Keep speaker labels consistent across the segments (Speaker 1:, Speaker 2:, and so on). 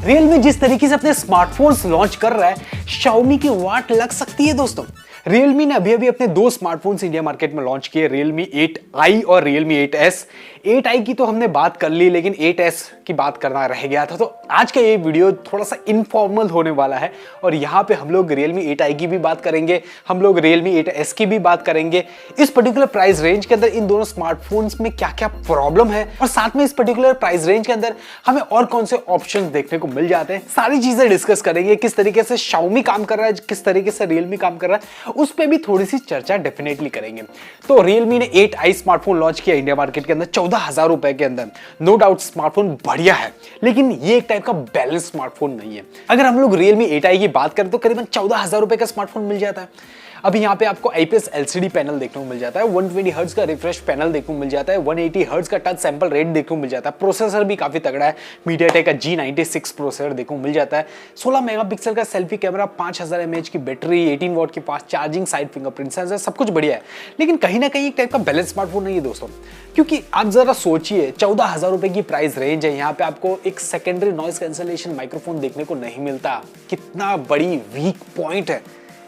Speaker 1: Realme जिस तरीके से अपने स्मार्टफोन्स लॉन्च कर रहा है, Xiaomi की वाट लग सकती है दोस्तों। Realme ने अभी अपने दो स्मार्टफोन्स इंडिया मार्केट में लॉन्च किए, Realme 8i और Realme 8s। 8i की तो हमने बात कर ली, लेकिन 8s की बात करना रह गया था। तो आज का ये वीडियो थोड़ा सा इनफॉर्मल होने वाला है और यहाँ पे हम लोग Realme 8i की भी बात करेंगे, हम लोग Realme 8s की भी बात करेंगे। इस पर्टिकुलर प्राइस रेंज के अंदर इन दोनों स्मार्टफोन्स में क्या क्या प्रॉब्लम है और साथ में इस पर्टिकुलर प्राइस रेंज के अंदर हमें और कौन से ऑप्शंस देखने को मिल जाते हैं, सारी चीजें डिस्कस करेंगे। किस तरीके से Xiaomi काम कर रहा है, किस तरीके से Realme काम कर रहा है, उस पे भी थोड़ी सी चर्चा डेफिनेटली करेंगे। तो Realme ने 8i स्मार्टफोन लॉन्च किया इंडिया मार्केट के अंदर 14,000 रुपए के अंदर। नो डाउट स्मार्टफोन बढ़िया है, लेकिन ये एक टाइप का बैलेंस स्मार्टफोन नहीं है। अगर हम लोग Realme 8i की बात करें तो करीबन 14,000 रुपए का स्मार्टफोन मिल जाता है। अभी यहाँ पे आपको IPS LCD पैनल देखने को मिल जाता है, 120 हर्ट्ज का रिफ्रेश पैनल देखने को मिल जाता है, 180 हर्ट्ज का टच सैंपल रेट देखने को मिल जाता है। प्रोसेसर भी काफी तगड़ा है, MediaTek का G96 प्रोसेसर देखने को मिल जाता है। 16 मेगापिक्सल का सेल्फी कैमरा, 5000 mAh की बैटरी, 18 वॉट की fast charging, side fingerprint sensor, सब कुछ बढ़िया है। लेकिन कहीं ना कहीं एक टाइप का बैलेंस स्मार्टफोन नहीं है दोस्तों, क्योंकि आप जरा सोचिए 14,000 रुपए की प्राइस रेंज है, यहाँ पे आपको एक सेकेंडरी नॉइस कैंसलेशन माइक्रोफोन देखने को नहीं मिलता। कितना बड़ी वीक पॉइंट है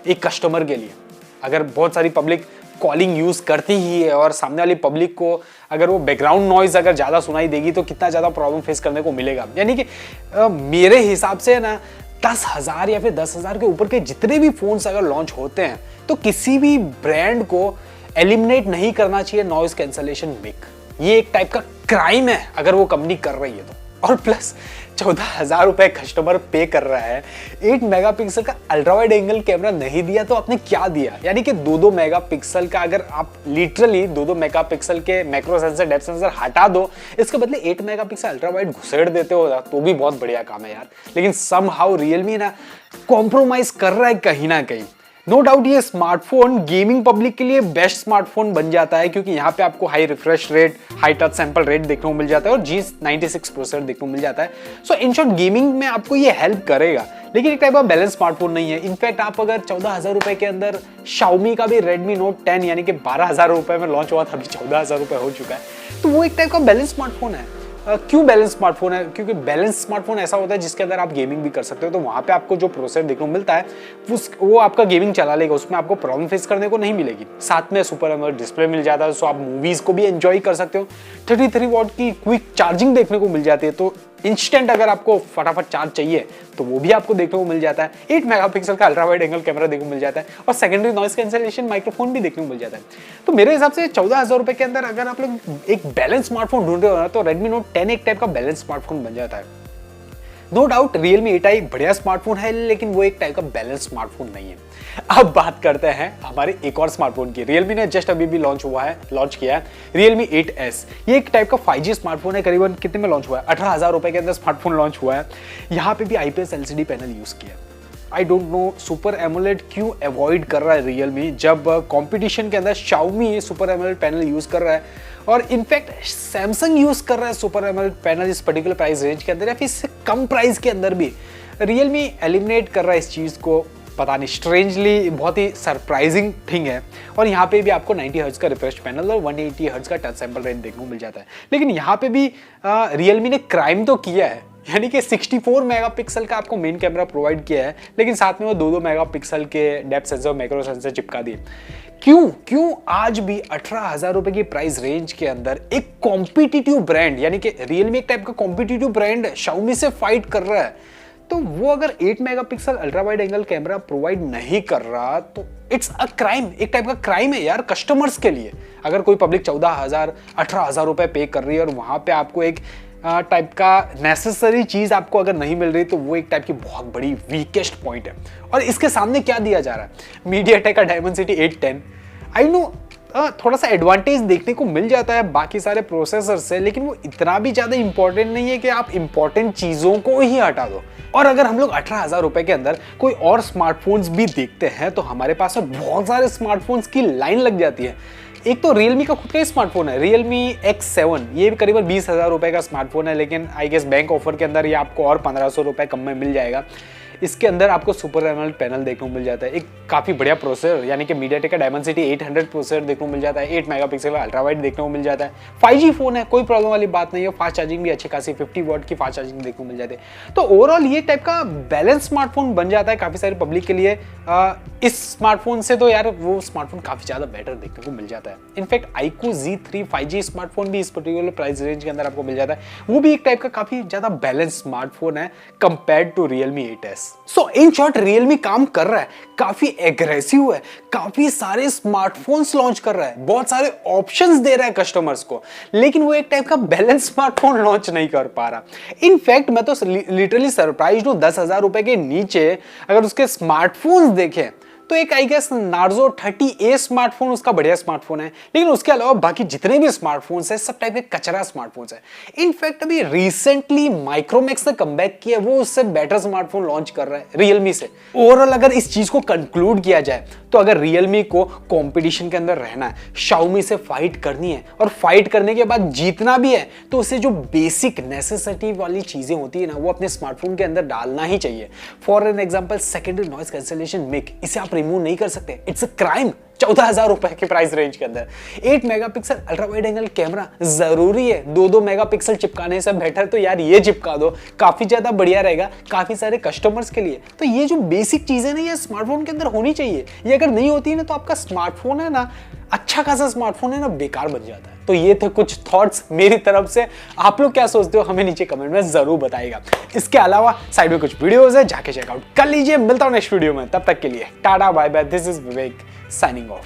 Speaker 1: एक कस्टमर के लिए। अगर बहुत सारी पब्लिक कॉलिंग यूज करती ही है और सामने वाली पब्लिक को अगर वो बैकग्राउंड नॉइज अगर ज्यादा सुनाई देगी तो कितना ज्यादा प्रॉब्लम फेस करने को मिलेगा। यानी कि मेरे हिसाब से ना 10,000 या फिर 10,000 के ऊपर के जितने भी फोन्स अगर लॉन्च होते हैं तो किसी भी ब्रांड को एलिमिनेट नहीं करना चाहिए नॉइज कैंसलेशन मिक। ये एक टाइप का क्राइम है अगर वो कंपनी कर रही है तो। और प्लस 14,000 रुपए कस्टमर पे कर रहा है, 8 मेगापिक्सल का अल्ट्रा वाइड एंगल कैमरा नहीं दिया तो आपने क्या दिया। यानी कि 2-2 मेगापिक्सल का अगर आप लिटरली 2-2 मेगापिक्सल के मैक्रो सेंसर, डेप्थ सेंसर हटा दो, इसके बदले 8 मेगापिक्सल अल्ट्रा वाइड घुसेड़ देते हो तो भी बहुत बढ़िया काम है यार। लेकिन समहाउ Realme ना कॉम्प्रोमाइज कर रहा है कहीं ना कहीं। नो डाउट ये स्मार्टफोन गेमिंग पब्लिक के लिए बेस्ट स्मार्टफोन बन जाता है, क्योंकि यहाँ पे आपको high refresh rate, high touch sample rate देखने को मिल जाता है और G96 प्रोसेसर देखने को मिल जाता है। सो इन शॉर्ट गेमिंग में आपको ये हेल्प करेगा, लेकिन एक टाइप का बैलेंस स्मार्टफोन नहीं है। इनफैक्ट आप अगर 14,000 रुपए के अंदर Xiaomi का भी Redmi Note 10 यानी कि 12,000 रुपए में लॉन्च हुआ था, अभी 14,000 रुपए हो चुका है, तो वो एक टाइप का बैलेंस स्मार्टफोन है। क्यों बैलेंस स्मार्टफोन है? क्योंकि बैलेंस स्मार्टफोन ऐसा होता है जिसके अंदर आप गेमिंग भी कर सकते हो, तो वहां पे आपको जो प्रोसेसर देखने को मिलता है वो आपका गेमिंग चला लेगा, उसमें आपको प्रॉब्लम फेस करने को नहीं मिलेगी। साथ में सुपर एमोलेड डिस्प्ले मिल जाता है, सो आप मूवीज को भी एंजॉय कर सकते हो। 33 वॉट की क्विक चार्जिंग देखने को मिल जाती है, तो इंस्टेंट अगर आपको फटाफट चार्ज चाहिए तो वो भी आपको देखने को मिल जाता है। 8 मेगापिक्सल का अल्ट्रा वाइड एंगल कैमरा देखने को मिल जाता है और सेकेंडरी नॉइस कैंसलेशन माइक्रोफोन भी देखने को मिल जाता है। तो मेरे हिसाब से 14,000 रुपए के अंदर अगर आप लोग एक बैलेंस स्मार्टफोन ढूंढ रहे हो ना, तो Redmi Note 10 एक टाइप का बैलेंस स्मार्टफोन बन जाता है। नो डाउट Realme 8i बढ़िया स्मार्टफोन है, लेकिन वो एक टाइप का बैलेंस स्मार्टफोन नहीं है। अब बात करते हैं हमारे एक और स्मार्टफोन की। Realme ने जस्ट अभी भी लॉन्च किया है Realme 8s। ये एक टाइप का 5G स्मार्टफोन है। करीबन कितने में लॉन्च हुआ है? 18,000 रुपए के अंदर स्मार्टफोन लॉन्च हुआ है। यहाँ पे भी IPS LCD पैनल यूज किया है। I don't know super AMOLED क्यों अवॉइड कर रहा है Realme, जब कंपटीशन के अंदर Xiaomi super AMOLED panel use कर रहा है और इनफैक्ट Samsung यूज कर रहा है सुपर एमोलेड पैनल इस पर्टिकुलर प्राइस रेंज के अंदर या फिर इससे कम प्राइस के अंदर भी Realme एलिमिनेट कर रहा है इस चीज को। पता नहीं, स्ट्रेंजली बहुत ही सरप्राइजिंग थिंग है। और यहाँ पे भी आपको 90 हर्ट्ज का रिफ्रेश पैनल और 180 हर्ट्ज का टच सैंपल रेट देखने को मिल जाता है। लेकिन यहाँ पे भी Realme ने क्राइम तो किया है, यानी कि 64 मेगापिक्सल का आपको मेन कैमरा प्रोवाइड किया है, लेकिन साथ में वो 2-2 मेगापिक्सल के डेप्थ सेंसर और मैक्रो सेंसर चिपका दिए। क्यों आज भी 18,000 रुपए की प्राइस रेंज के अंदर एक कॉम्पिटिटिव ब्रांड, यानी कि Realme एक टाइप का कॉम्पिटिटिव ब्रांड Xiaomi से फाइट कर रहा है, तो वो अगर 8 megapixel ultra wide angle camera provide नहीं कर रहा तो इट्स अ क्राइम। एक टाइप का क्राइम है यार कस्टमर्स के लिए। अगर कोई पब्लिक 14,000 18,000 रुपए पे कर रही है और वहां पे आपको एक टाइप का नेसेसरी चीज आपको अगर नहीं मिल रही, तो वो एक टाइप की बहुत बड़ी वीकेस्ट पॉइंट है। और इसके सामने क्या दिया जा रहा है? MediaTek का Dimensity 810। आई नो थोड़ा सा एडवांटेज देखने को मिल जाता है बाकी सारे प्रोसेसर से, लेकिन वो इतना भी ज्यादा इंपॉर्टेंट नहीं है कि आप इंपॉर्टेंट चीजों को ही हटा दो। और अगर हम लोग 18,000 रुपए के अंदर कोई और स्मार्टफोन्स भी देखते हैं तो हमारे पास बहुत सारे स्मार्टफोन्स की लाइन लग जाती है। एक तो Realme का खुद का ही स्मार्टफोन है Realme X7, ये भी करीबन 20,000 रुपए का स्मार्टफोन है, लेकिन आई गेस बैंक ऑफर के अंदर ये आपको और 1,500 रुपए कम में मिल जाएगा। इसके अंदर आपको सुपर एमोलेड पैनल देखने को मिल जाता है, एक काफी बढ़िया प्रोसेसर यानी कि मीडियाटेक का डायमेंसिटी 800 प्रोसेसर देखने को मिल जाता है, 8 मेगापिक्सल का अल्ट्रा वाइड देखने को मिल जाता है, 5G फोन है, कोई प्रॉब्लम वाली बात नहीं है, फास्ट चार्जिंग भी अच्छी खासी 50 वॉट की फास्ट चार्जिंग देखने को मिल जाती है। तो ओवरऑल ये टाइप का बैलेंस स्मार्टफोन बन जाता है काफी सारी पब्लिक के लिए। इस स्मार्टफोन से तो यार वो स्मार्टफोन काफी ज्यादा बेटर देखने को मिल जाता है। In fact iQOO Z3 5G smartphone भी इस पर्टिकुलर प्राइस रेंज के अंदर आपको मिल जाता है, वो भी एक टाइप का काफी ज्यादा बैलेंस स्मार्टफोन है compared to Realme 8S। So in short Realme काम कर रहा है, काफी एग्रेसिव है, काफी सारे स्मार्टफोन्स लॉन्च कर रहा है, बहुत सारे ऑप्शंस दे रहा है कस्टमर्स को, लेकिन वो एक टाइप का बैलेंस स्मार्टफोन लॉन्च नहीं कर पा रहा। इनफैक्ट मैं तो लिटरली सरप्राइज्ड हूं, 10,000 रुपए के नीचे अगर उसके स्मार्टफोन्स देखें तो एक I guess Narzo 30A smartphone उसका बढ़िया स्मार्टफोन है, लेकिन उसके अलावा बाकी जितने भी स्मार्टफोन्स हैं सब टाइप के कचरा स्मार्टफोन्स हैं। इनफैक्ट अभी रिसेंटली माइक्रोमैक्स ने कमबैक किया, वो उससे बेटर स्मार्टफोन लॉन्च कर रहा है Realme से। ओवरऑल अगर इस चीज को कंक्लूड किया जाए तो अगर Realme को कंपटीशन के अंदर रहना है, Xiaomi से फाइट करनी है और फाइट करने के बाद जीतना भी है, तो उसे जो बेसिक नेसेसिटी वाली चीजें होती है ना वो अपने स्मार्टफोन के अंदर डालना ही चाहिए। For an example secondary noise cancellation mic, इसे आप रिमूव नहीं कर सकते, इट्स अ क्राइम। 14,000 रुपए के प्राइस रेंज के अंदर 8 megapixel ultra wide angle camera जरूरी है, 2-2 मेगापिक्सल चिपकाने से बेटर तो यार ये चिपका दो, काफी ज्यादा बढ़िया रहेगा काफी सारे कस्टमर्स के लिए। तो ये जो बेसिक चीजें ना ये स्मार्टफोन के अंदर होनी चाहिए, ये अगर नहीं होती है ना तो आपका स्मार्टफोन है ना, अच्छा खासा स्मार्टफोन है ना, बेकार बन जाता है। तो ये थे कुछ थॉट्स मेरी तरफ से, आप लोग क्या सोचते हो हमें नीचे कमेंट में जरूर बताइएगा। इसके अलावा साइड में कुछ वीडियोस है, जाके चेकआउट कर लीजिए। मिलता हूं नेक्स्ट वीडियो में, तब तक के लिए tata bye bye, this is Vivek signing of.